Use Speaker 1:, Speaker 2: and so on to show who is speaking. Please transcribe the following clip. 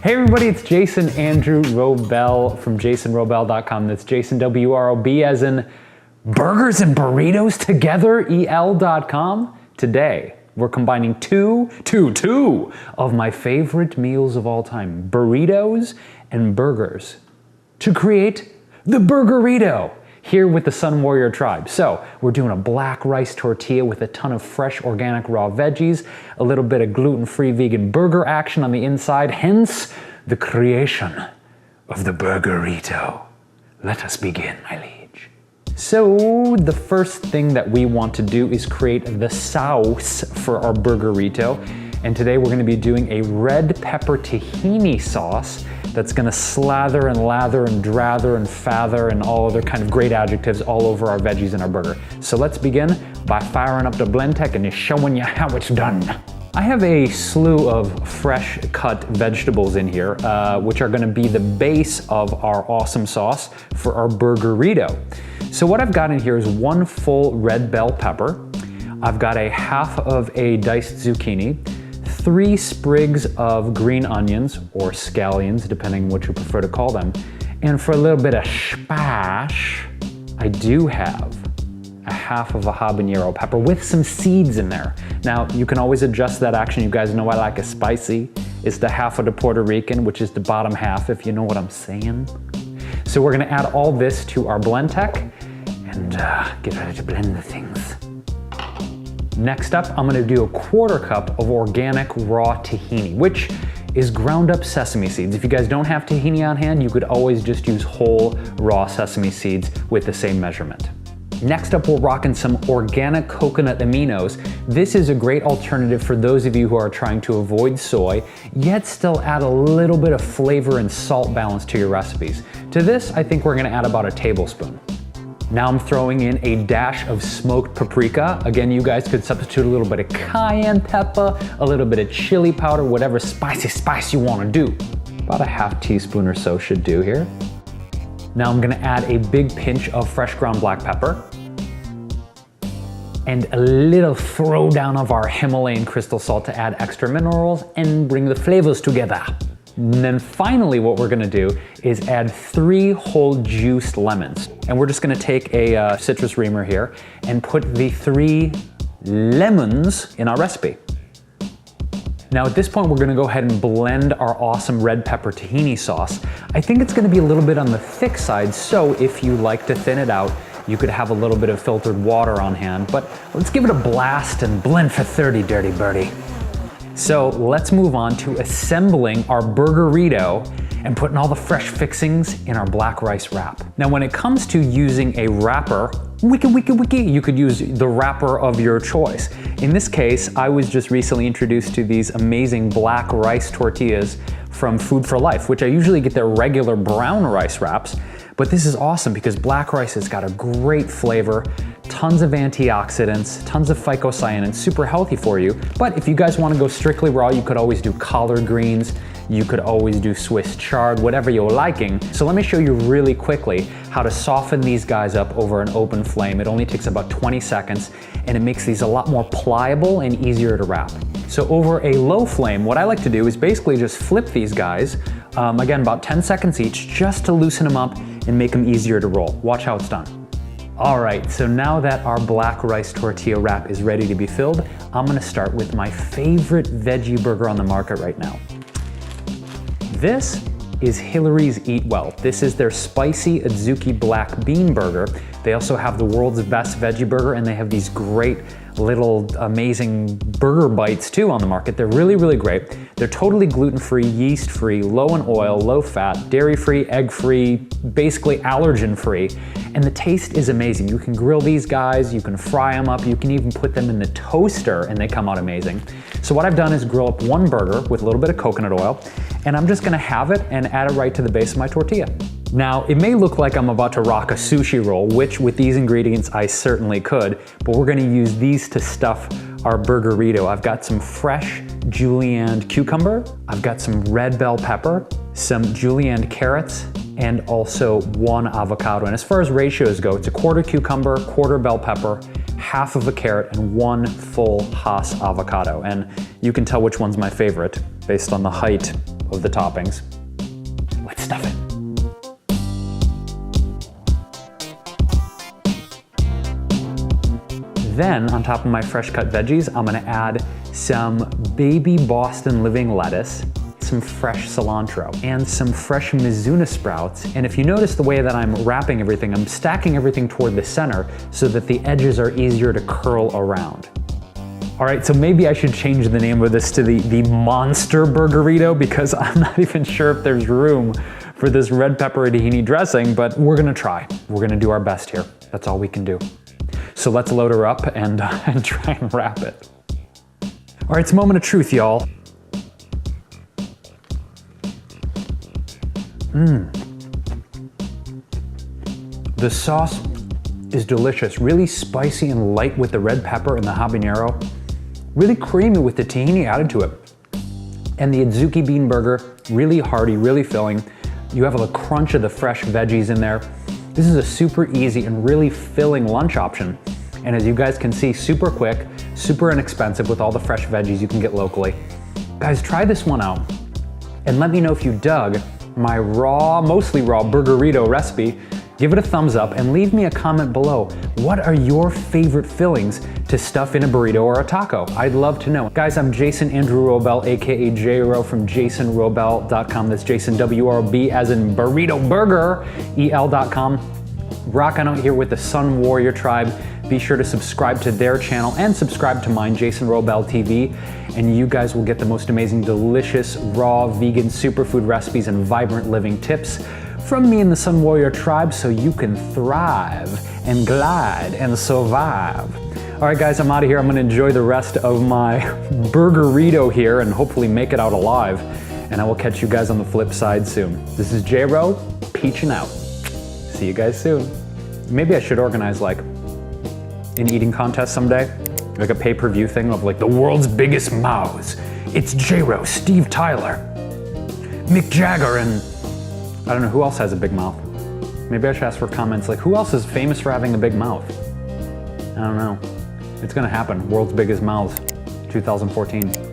Speaker 1: Hey everybody, it's Jason Andrew Wrobel from jasonwrobel.com. That's Jason W-R-O-B as in burgers and burritos together, EL.com. Today, we're combining two of my favorite meals of all time, burritos and burgers, to create the burgerito here with the Sunwarrior tribe. So we're doing a black rice tortilla with a ton of fresh organic raw veggies, a little bit of gluten-free vegan burger action on the inside, hence the creation of the burgerito. Let us begin, my liege. So the first thing that we want to do is create the sauce for our burgerito. And today we're gonna be doing a red pepper tahini sauce that's gonna slather and lather and drather and father and all other kind of great adjectives all over our veggies in our burger. So let's begin by firing up the Blendtec and showing you how it's done. I have a slew of fresh cut vegetables in here, which are gonna be the base of our awesome sauce for our burgerito. So what I've got in here is one full red bell pepper. I've got a half of a diced zucchini, 3 sprigs of green onions, or scallions, depending what you prefer to call them. And for a little bit of spice, I do have a half of a habanero pepper with some seeds in there. Now, you can always adjust that action. You guys know I like it spicy. It's the half of the Puerto Rican, which is the bottom half, if you know what I'm saying. So we're gonna add all this to our Blendtec and get ready to blend the things. Next up, I'm gonna do a 1/4 cup of organic raw tahini, which is ground up sesame seeds. If you guys don't have tahini on hand, you could always just use whole raw sesame seeds with the same measurement. Next up, we're rocking some organic coconut aminos. This is a great alternative for those of you who are trying to avoid soy, yet still add a little bit of flavor and salt balance to your recipes. To this, I think we're gonna add about a tablespoon. Now I'm throwing in a dash of smoked paprika. Again, you guys could substitute a little bit of cayenne pepper, a little bit of chili powder, whatever spicy spice you wanna do. About a half teaspoon or so should do here. Now I'm gonna add a big pinch of fresh ground black pepper and a little throwdown of our Himalayan crystal salt to add extra minerals and bring the flavors together. And then finally what we're gonna do is add 3 whole juiced lemons. And we're just gonna take a citrus reamer here and put the 3 lemons in our recipe. Now at this point we're gonna go ahead and blend our awesome red pepper tahini sauce. I think it's gonna be a little bit on the thick side, so if you like to thin it out, you could have a little bit of filtered water on hand, but let's give it a blast and blend for 30, dirty birdie. So let's move on to assembling our burgerito and putting all the fresh fixings in our black rice wrap. Now when it comes to using a wrapper, you could use the wrapper of your choice. In this case, I was just recently introduced to these amazing black rice tortillas from Food for Life, which I usually get their regular brown rice wraps. But this is awesome because black rice has got a great flavor, tons of antioxidants, tons of phycocyanins, super healthy for you. But if you guys want to go strictly raw, you could always do collard greens, you could always do Swiss chard, whatever you're liking. So let me show you really quickly how to soften these guys up over an open flame. It only takes about 20 seconds and it makes these a lot more pliable and easier to wrap. So over a low flame, what I like to do is basically just flip these guys, again, about 10 seconds each, just to loosen them up and make them easier to roll. Watch how it's done. All right, so now that our black rice tortilla wrap is ready to be filled, I'm gonna start with my favorite veggie burger on the market right now. This is Hillary's Eat Well. This is their spicy Adzuki black bean burger. They also have the world's best veggie burger, and they have these great little amazing burger bites too on the market. They're really, really great. They're totally gluten-free, yeast-free, low in oil, low fat, dairy-free, egg-free, basically allergen-free. And the taste is amazing. You can grill these guys, you can fry them up, you can even put them in the toaster and they come out amazing. So what I've done is grill up one burger with a little bit of coconut oil, and I'm just gonna have it and add it right to the base of my tortilla. Now, it may look like I'm about to rock a sushi roll, which with these ingredients I certainly could, but we're gonna use these to stuff our burgerito. I've got some fresh julienned cucumber, I've got some red bell pepper, some julienned carrots, and also 1 avocado. And as far as ratios go, it's a 1/4 cucumber, 1/4 bell pepper, half of a carrot, and 1 full Hass avocado. And you can tell which one's my favorite based on the height of the toppings. Let's stuff it. Then, on top of my fresh cut veggies, I'm gonna add some baby Boston living lettuce, some fresh cilantro, and some fresh Mizuna sprouts. And if you notice the way that I'm wrapping everything, I'm stacking everything toward the center so that the edges are easier to curl around. All right, so maybe I should change the name of this to the Monster Burgerito, because I'm not even sure if there's room for this red pepper tahini dressing, but we're gonna try. We're gonna do our best here. That's all we can do. So let's load her up and try and wrap it. All right, it's a moment of truth, y'all. The sauce is delicious, really spicy and light with the red pepper and the habanero, really creamy with the tahini added to it. And the adzuki bean burger, really hearty, really filling. You have a crunch of the fresh veggies in there. This is a super easy and really filling lunch option. And as you guys can see, super quick, super inexpensive with all the fresh veggies you can get locally. Guys, try this one out and let me know if you dug my raw, mostly raw burgerito recipe. Give it a thumbs up and leave me a comment below. What are your favorite fillings to stuff in a burrito or a taco? I'd love to know. Guys, I'm Jason Andrew Wrobel, aka J-Wro from jasonwrobel.com. That's Jason W-R-B as in burrito burger, EL.com. Rocking out here with the Sunwarrior tribe. Be sure to subscribe to their channel and subscribe to mine, Jason Wrobel TV, and you guys will get the most amazing, delicious, raw, vegan superfood recipes and vibrant living tips from me and the Sunwarrior tribe so you can thrive and glide and survive. All right, guys, I'm out of here. I'm gonna enjoy the rest of my burgerito here and hopefully make it out alive, and I will catch you guys on the flip side soon. This is J-Wro, peaching out. See you guys soon. Maybe I should organize like an eating contest someday, like a pay-per-view thing of like the world's biggest mouths. It's J-Wro, Steve Tyler, Mick Jagger, and I don't know who else has a big mouth. Maybe I should ask for comments like who else is famous for having a big mouth? I don't know. It's gonna happen. World's biggest mouths, 2014.